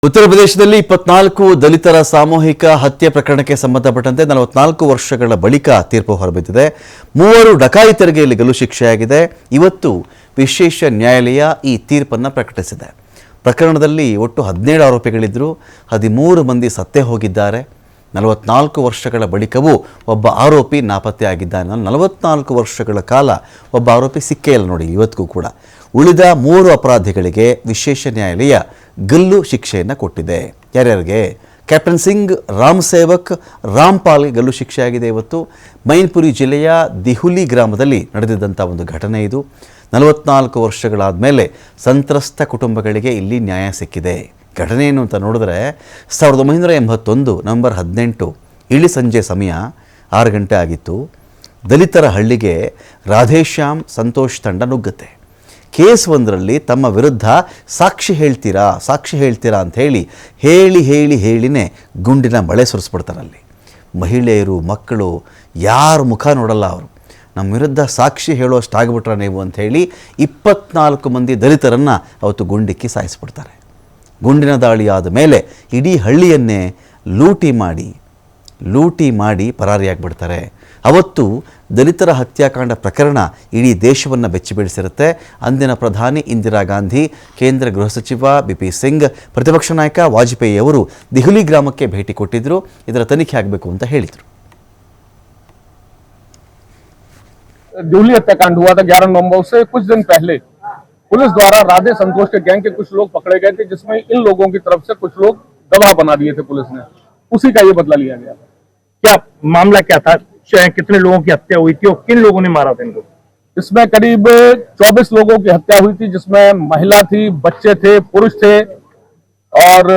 ಉತ್ತರ ಪ್ರದೇಶದಲ್ಲಿ 24 ದಲಿತರ ಸಾಮೂಹಿಕ ಹತ್ಯೆ ಪ್ರಕರಣಕ್ಕೆ ಸಂಬಂಧಪಟ್ಟಂತೆ 44 ವರ್ಷಗಳ ಬಳಿಕ ತೀರ್ಪು ಹೊರಬಿದ್ದಿದೆ. 3 ಡಕಾಯಿತರಿಗೆ ಇಲ್ಲಿ ಗಲ್ಲು ಶಿಕ್ಷೆಯಾಗಿದೆ. ಇವತ್ತು ವಿಶೇಷ ನ್ಯಾಯಾಲಯ ಈ ತೀರ್ಪನ್ನು ಪ್ರಕಟಿಸಿದೆ. ಪ್ರಕರಣದಲ್ಲಿ ಒಟ್ಟು 17 ಆರೋಪಿಗಳಿದ್ದರು. 13 ಮಂದಿ ಸತ್ತೇ ಹೋಗಿದ್ದಾರೆ. 44 ವರ್ಷಗಳ ಬಳಿಕವೂ ಒಬ್ಬ ಆರೋಪಿ ನಾಪತ್ತೆಯಾಗಿದ್ದಾನೆ. 44 ವರ್ಷಗಳ ಕಾಲ ಒಬ್ಬ ಆರೋಪಿ ಸಿಕ್ಕೇ ಇಲ್ಲ ನೋಡಿ ಇವತ್ತಿಗೂ ಕೂಡ. ಉಳಿದ 3 ಅಪರಾಧಿಗಳಿಗೆ ವಿಶೇಷ ನ್ಯಾಯಾಲಯ ಗಲ್ಲು ಶಿಕ್ಷೆಯನ್ನು ಕೊಟ್ಟಿದೆ. ಯಾರ್ಯಾರಿಗೆ? ಕ್ಯಾಪ್ಟನ್ ಸಿಂಗ್, ರಾಮ್ ಸೇವಕ್, ರಾಮ್ಪಾಲ್ಗೆ ಗಲ್ಲು ಶಿಕ್ಷೆಯಾಗಿದೆ. ಇವತ್ತು ಮೈನ್ಪುರಿ ಜಿಲ್ಲೆಯ ದಿಹುಲಿ ಗ್ರಾಮದಲ್ಲಿ ನಡೆದಿದ್ದಂಥ ಒಂದು ಘಟನೆ ಇದು. 44 ವರ್ಷಗಳಾದ ಮೇಲೆ ಸಂತ್ರಸ್ತ ಕುಟುಂಬಗಳಿಗೆ ಇಲ್ಲಿ ನ್ಯಾಯ ಸಿಕ್ಕಿದೆ. ಘಟನೆ ಏನು ಅಂತ ನೋಡಿದ್ರೆ 1981 ನವೆಂಬರ್ 18 ಇಳಿ ಸಂಜೆ ಸಮಯ 6 ಗಂಟೆ ಆಗಿತ್ತು. ದಲಿತರ ಹಳ್ಳಿಗೆ ರಾಧೇಶ್ಯಾಮ್ ಸಂತೋಷ್ ತಂಡ ನುಗ್ಗುತ್ತೆ. ಕೇಸ್ ಒಂದರಲ್ಲಿ ತಮ್ಮ ವಿರುದ್ಧ ಸಾಕ್ಷಿ ಹೇಳ್ತೀರಾ ಅಂತ ಹೇಳಿನೇ ಗುಂಡಿನ ಮಳೆ ಸುರಿಸ್ಬಿಡ್ತಾರಲ್ಲಿ. ಮಹಿಳೆಯರು, ಮಕ್ಕಳು ಯಾರು ಮುಖ ನೋಡಲ್ಲ. ಅವರು ನಮ್ಮ ವಿರುದ್ಧ ಸಾಕ್ಷಿ ಹೇಳುವಷ್ಟಾಗ್ಬಿಟ್ರ ನೀವು ಅಂಥೇಳಿ 24 ಮಂದಿ ದಲಿತರನ್ನು ಅವತ್ತು ಗುಂಡಿಕ್ಕಿ ಸಾಯಿಸ್ಬಿಡ್ತಾರೆ. ಗುಂಡಿನ ದಾಳಿ ಆದ ಮೇಲೆ ಇಡೀ ಹಳ್ಳಿಯನ್ನೇ ಲೂಟಿ ಮಾಡಿ ಪರಾರಿಯಾಗಿಬಿಡ್ತಾರೆ. ಅವತ್ತು ದಲಿತರ ಹತ್ಯಾಕಾಂಡ ಪ್ರಕರಣ ಇಡೀ ದೇಶವನ್ನು ಬೆಚ್ಚಿಬೀಳಿಸಿರುತ್ತೆ. ಅಂದಿನ ಪ್ರಧಾನಿ ಇಂದಿರಾ ಗಾಂಧಿ, ಕೇಂದ್ರ ಗೃಹ ಸಚಿವ BP ಸಿಂಗ್, ಪ್ರತಿಪಕ್ಷ ನಾಯಕ ವಾಜಪೇಯಿ ಅವರು ದಿಹುಲಿ ಗ್ರಾಮಕ್ಕೆ ಭೇಟಿ ಕೊಟ್ಟಿದ್ದರು. ಇದರ ತನಿಖೆ ಆಗಬೇಕು ಅಂತ ಹೇಳಿದರು. दिहुली हत्याकांड हुआ था 11 नवंबर से कुछ दिन पहले पुलिस द्वारा राधे संतोष के गैंग के कुछ लोग पकड़े गए थे, जिसमें इन लोगों की तरफ से कुछ लोग गवाह बना दिए थे पुलिस ने. उसी का ये बदला लिया गया. क्या मामला क्या था? कितने लोगों की हत्या हुई थी और किन लोगों ने मारा था इनको? इसमें करीब 24 लोगों की हत्या हुई थी, जिसमें महिला थी, बच्चे थे, पुरुष थे और